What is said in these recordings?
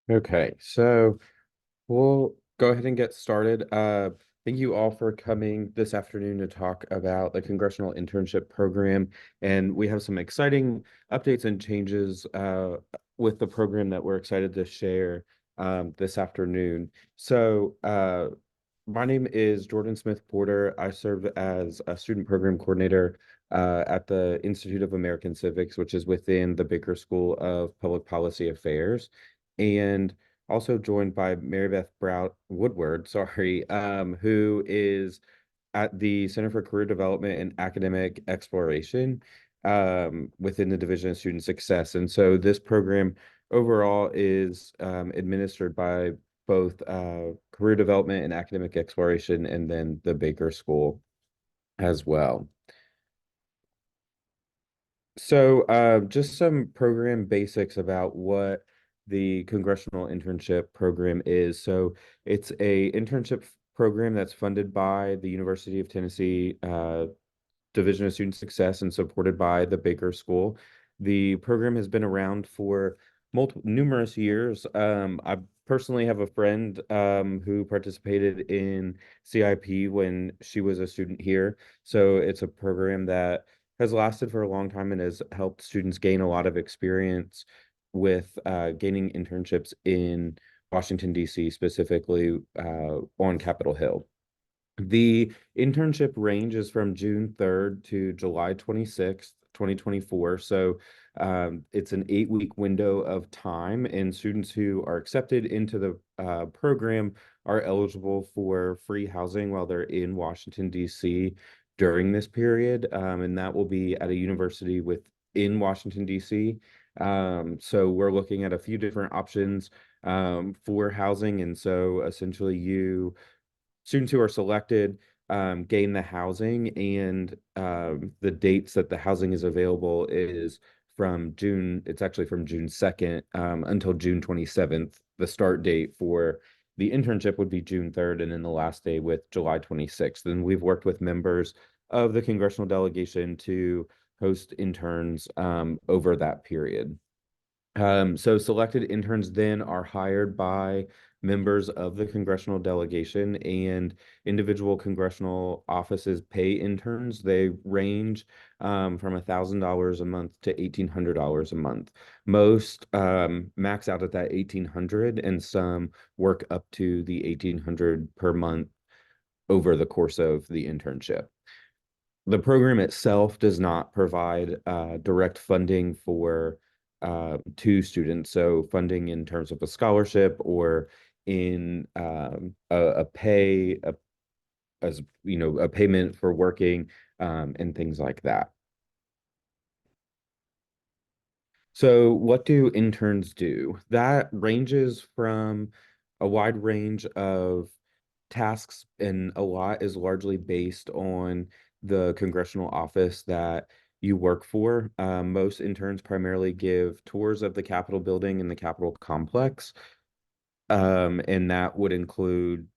Okay, so we'll go ahead and get started. Thank you all for coming this afternoon to talk about the Congressional Internship Program. And we have some exciting updates and changes with the program that we're excited to share this afternoon. My name is Jordan Smith Porter. I serve as a student program coordinator at the Institute of American Civics, which is within the Baker School of Public Policy Affairs. And also joined by Mary Beth Brout Woodward, sorry, who is at the Center for Career Development and Academic Exploration within the Division of Student Success. And so this program overall is administered by both career development and academic exploration, and then the Baker School as well. Just some program basics about what the Congressional Internship Program is. So, it's a internship program that's funded by the University of Tennessee Division of Student Success and supported by the Baker School. The program has been around for numerous years. I personally have a friend who participated in CIP when she was a student here. So it's a program that has lasted for a long time and has helped students gain a lot of experience with gaining internships in Washington, D.C., specifically on Capitol Hill. The internship range is from June 3rd to July 26th, 2024. So it's an 8-week window of time, and students who are accepted into the program are eligible for free housing while they're in Washington, D.C. during this period. And that will be at a university within Washington, D.C. So we're looking at a few different options for housing. And so essentially, students who are selected gain the housing, and the dates that the housing is available is it's actually from June 2nd until June 27th. The start date for the internship would be June 3rd, and then the last day with July 26th. And we've worked with members of the congressional delegation to host interns over that period. So selected interns then are hired by members of the congressional delegation, and individual congressional offices pay interns. They range from $1,000 a month to $1,800 a month. Most max out at that 1,800, and some work up to the 1,800 per month over the course of the internship. The program itself does not provide direct funding for to students, so funding in terms of a scholarship or in a pay as a payment for working and things like that. So what do interns do? That ranges from a wide range of tasks, and a lot is largely based on the congressional office that you work for. Most interns primarily give tours of the Capitol building and the Capitol complex, and that would include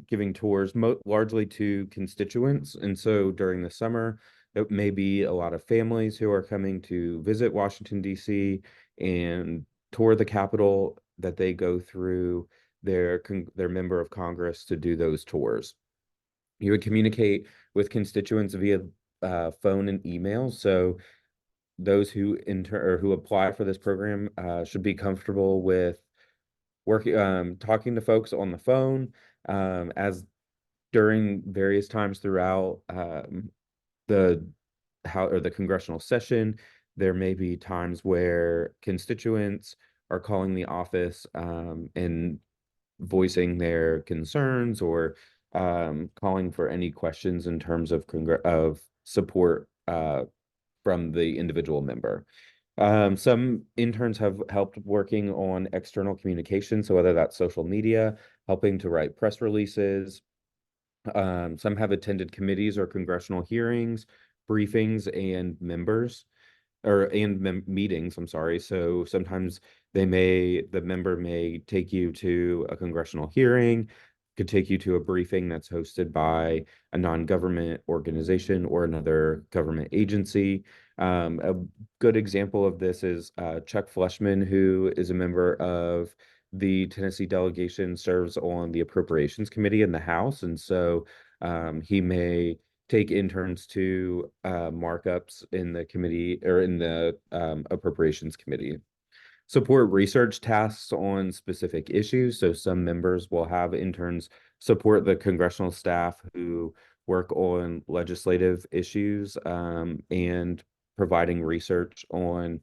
giving tours largely to constituents. And so during the summer, it may be a lot of families who are coming to visit Washington, D.C. and tour the Capitol, that they go through their member of Congress to do those tours. You would communicate with constituents via phone and email. So those who enter or who apply for this program should be comfortable with working, talking to folks on the phone, as during various times throughout the the congressional session. There may be times where constituents are calling the office and voicing their concerns, or calling for any questions in terms of support from the individual member. Some interns have helped working on external communication, so whether that's social media, helping to write press releases. Some have attended committees or congressional hearings, briefings, and meetings, I'm sorry. So sometimes the member may take you to a congressional hearing, could take you to a briefing that's hosted by a non-government organization or another government agency. A good example of this is Chuck Fleshman, who is a member of the Tennessee delegation serves on the Appropriations Committee in the House, and so he may take interns to markups in the committee or in the Appropriations Committee. Support research tasks on specific issues. So some members will have interns support the congressional staff who work on legislative issues and providing research on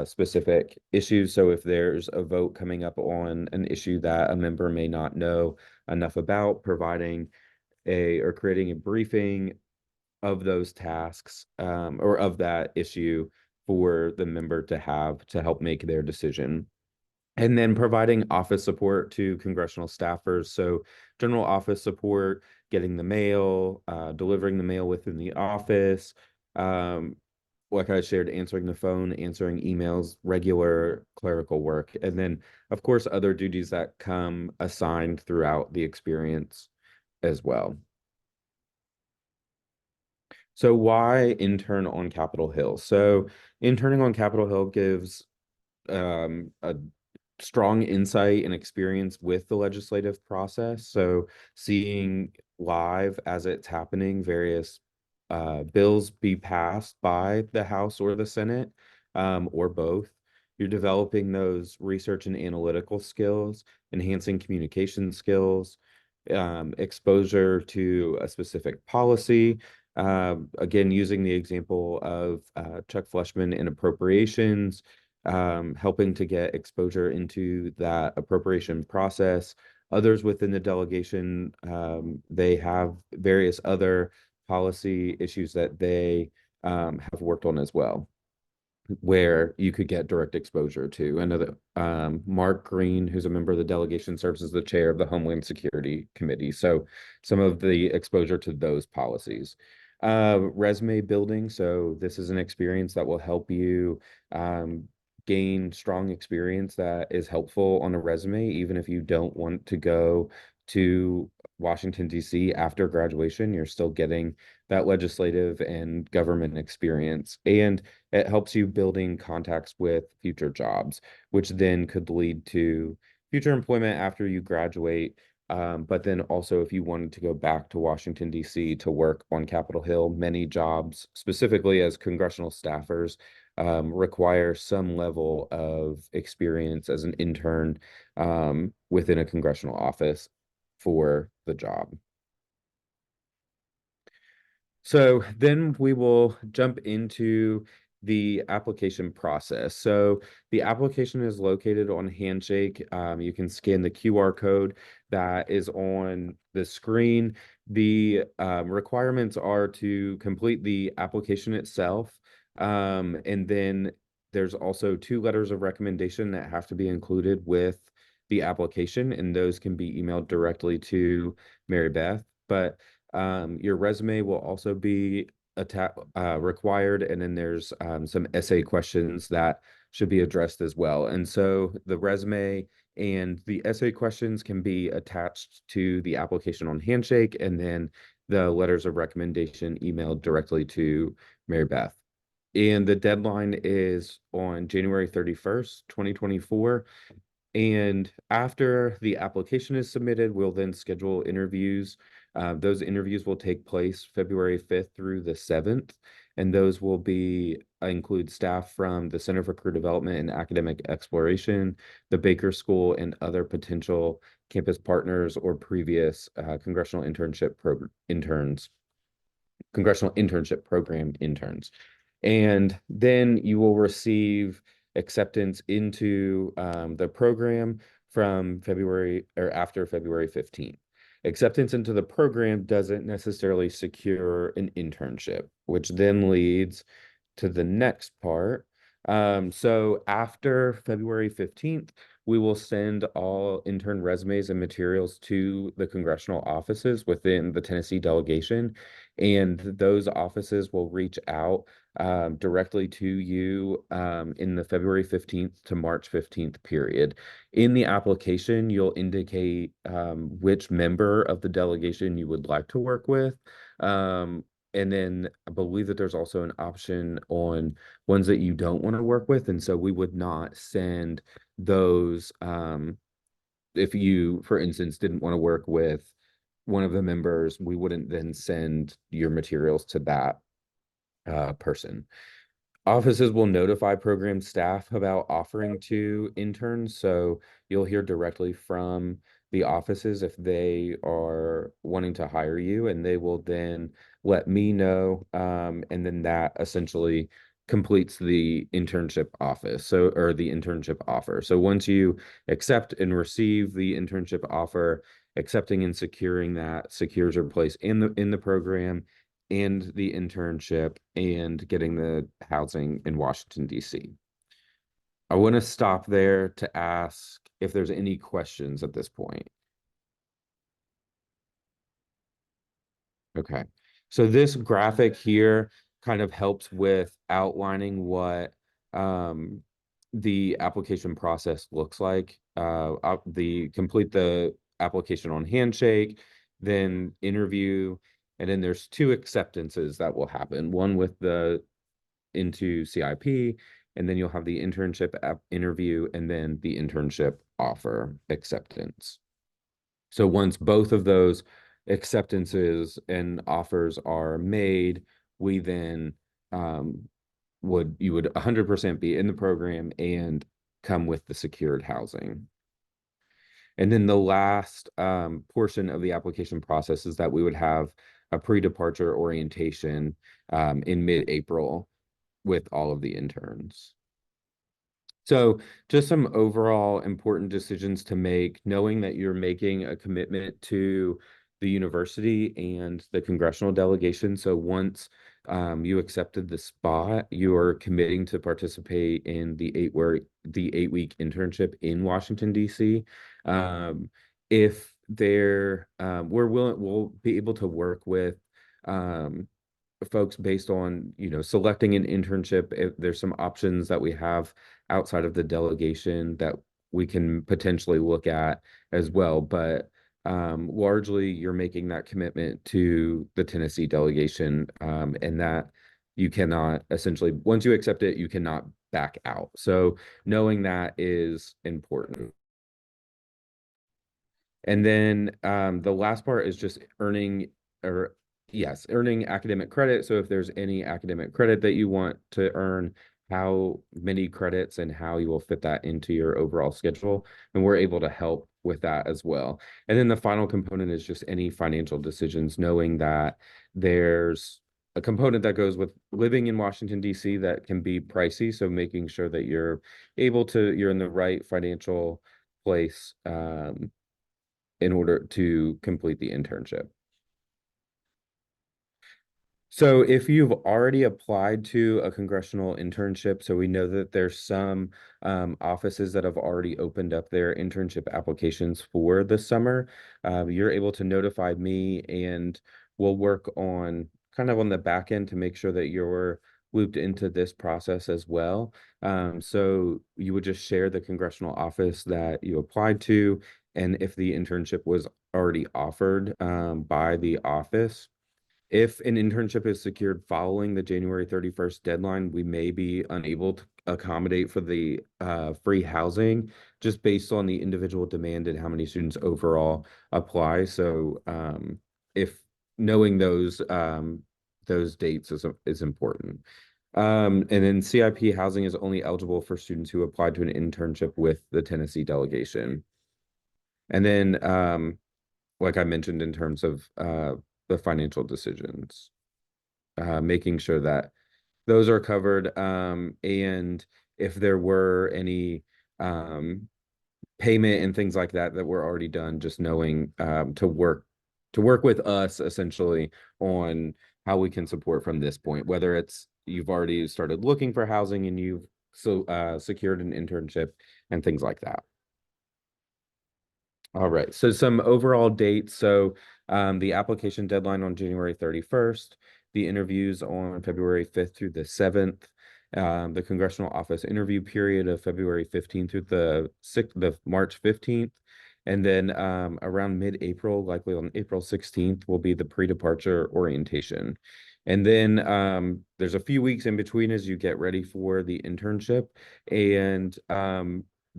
specific issues. So if there's a vote coming up on an issue that a member may not know enough about, providing a or creating a briefing of those tasks or of that issue for the member to have to help make their decision. And then providing office support to congressional staffers. So general office support, getting the mail, delivering the mail within the office, um, like I shared, answering the phone, answering emails, regular clerical work, and then, of course, other duties that come assigned throughout the experience as well. So why intern on Capitol Hill? So interning on Capitol Hill gives a strong insight and experience with the legislative process. So seeing live as it's happening, various bills be passed by the House or the Senate, or both. You're developing those research and analytical skills, enhancing communication skills, exposure to a specific policy. Again, using the example of Chuck Fleshman in appropriations, helping to get exposure into that appropriation process. Others within the delegation, they have various other policy issues that they have worked on as well, where you could get direct exposure to. Another, Mark Green, who's a member of the delegation, serves as the chair of the Homeland Security Committee. So some of the exposure to those policies. Resume building. So this is an experience that will help you gain strong experience that is helpful on a resume, even if you don't want to go to Washington, D.C. after graduation, you're still getting that legislative and government experience. And it helps you building contacts with future jobs, which then could lead to future employment after you graduate. But then also, if you wanted to go back to Washington, D.C. to work on Capitol Hill, many jobs, specifically as congressional staffers, require some level of experience as an intern within a congressional office for the job. So then we will jump into the application process. So the application is located on Handshake. You can scan the QR code that is on the screen. The requirements are to complete the application itself. And then there's also 2 letters of recommendation that have to be included with the application, and those can be emailed directly to Mary Beth. But your resume will also be required, and then there's some essay questions that should be addressed as well. And so the resume and the essay questions can be attached to the application on Handshake, and then the letters of recommendation emailed directly to Mary Beth. And the deadline is on January 31st, 2024. And after the application is submitted, we'll then schedule interviews. Those interviews will take place February 5th through the 7th, and those will be include staff from the Center for Career Development and Academic Exploration, the Baker School, and other potential campus partners or previous Congressional Internship Program interns. And then you will receive acceptance into the program from February or after February 15th. Acceptance into the program doesn't necessarily secure an internship, which then leads to the next part. So after February 15th, we will send all intern resumes and materials to the congressional offices within the Tennessee delegation, and those offices will reach out directly to you in the February 15th to March 15th period. In the application, you'll indicate which member of the delegation you would like to work with. And then I believe that there's also an option on ones that you don't want to work with. And so we would not send those if you, for instance, didn't want to work with one of the members, we wouldn't then send your materials to that person. Offices will notify program staff about offering to interns, so you'll hear directly from the offices if they are wanting to hire you, and they will then let me know, and then that essentially completes the internship office, so or the internship offer. So once you accept and receive the internship offer, accepting and securing that secures your place in the program and the internship and getting the housing in Washington, D.C. I want to stop there to ask if there's any questions at this point. Okay. So this graphic here kind of helps with outlining what um, the application process looks like. The complete the application on Handshake, then interview, and then there's two acceptances that will happen. One with the into CIP, and then you'll have the internship interview, and then the internship offer acceptance. So once both of those acceptances and offers are made, we then you would 100% be in the program and come with the secured housing. And then the last portion of the application process is that we would have a pre-departure orientation in mid-April with all of the interns. So just some overall important decisions to make, knowing that you're making a commitment to the university and the congressional delegation. So once you accepted the spot, you are committing to participate in the 8-week internship in Washington, D.C. If there, we'll be able to work with um, folks based on, selecting an internship. If there's some options that we have outside of the delegation that we can potentially look at as well. But largely, you're making that commitment to the Tennessee delegation, and that you cannot essentially, once you accept it, you cannot back out. So knowing that is important. And then the last part is just earning or yes, earning academic credit. So if there's any academic credit that you want to earn, how many credits and how you will fit that into your overall schedule. And we're able to help with that as well. And then the final component is just any financial decisions, knowing that there's a component that goes with living in Washington, D.C. that can be pricey. So making sure that you're in the right financial place in order to complete the internship. So if you've already applied to a congressional internship, so we know that there's some offices that have already opened up their internship applications for the summer, you're able to notify me and we'll work on kind of on the back end to make sure that you're looped into this process as well. So you would just share the congressional office that you applied to, and if the internship was already offered by the office. If an internship is secured following the January 31st deadline, we may be unable to accommodate for the free housing just based on the individual demand and how many students overall apply. So if knowing those dates is important. And then CIP housing is only eligible for students who applied to an internship with the Tennessee delegation. And then like I mentioned in terms of the financial decisions, making sure that those are covered. And if there were any payment and things like that that were already done, just knowing to work with us essentially on how we can support from this point, whether it's you've already started looking for housing and you've secured an internship and things like that. All right, so some overall dates. So the application deadline on January 31st, the interviews on February 5th through the 7th, the congressional office interview period of February 15th through the March 15th, and then around mid-April, likely on April 16th, will be the pre-departure orientation. And then there's a few weeks in between as you get ready for the internship, and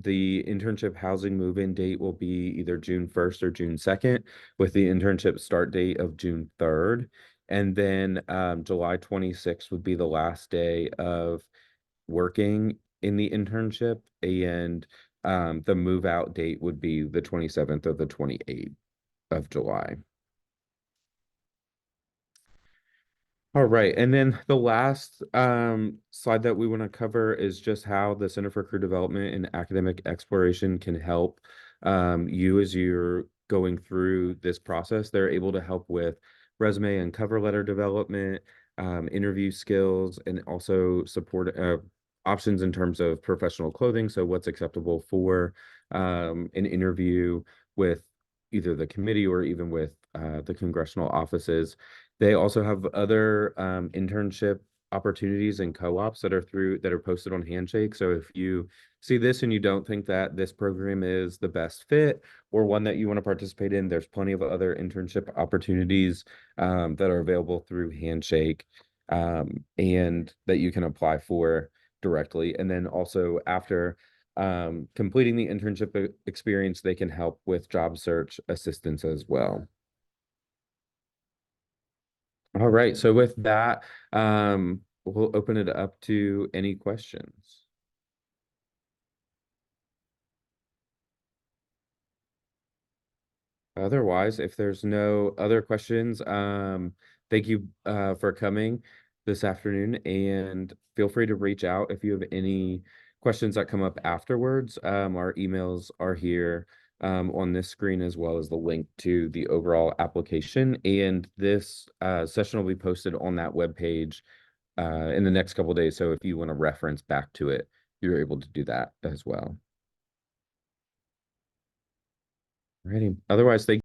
the internship housing move-in date will be either June 1st or June 2nd, with the internship start date of June 3rd. And then July 26th would be the last day of working in the internship, and the move out date would be the 27th or the 28th of July. All right. And then the last slide that we want to cover is just how the Center for Career Development and Academic Exploration can help you as you're going through this process. They're able to help with resume and cover letter development, interview skills, and also support options in terms of professional clothing. So, what's acceptable for an interview with either the committee or even with the congressional offices. They also have other internship opportunities and co-ops that are posted on Handshake. So if you see this and you don't think that this program is the best fit or one that you want to participate in, there's plenty of other internship opportunities that are available through Handshake, and that you can apply for directly. And then also after completing the internship experience, they can help with job search assistance as well. All right. So with that, we'll open it up to any questions. Otherwise, if there's no other questions, thank you for coming this afternoon, and feel free to reach out if you have any questions that come up afterwards. Our emails are here on this screen, as well as the link to the overall application. And this session will be posted on that webpage in the next couple of days. So if you want to reference back to it, you're able to do that as well. Alrighty. Otherwise, thank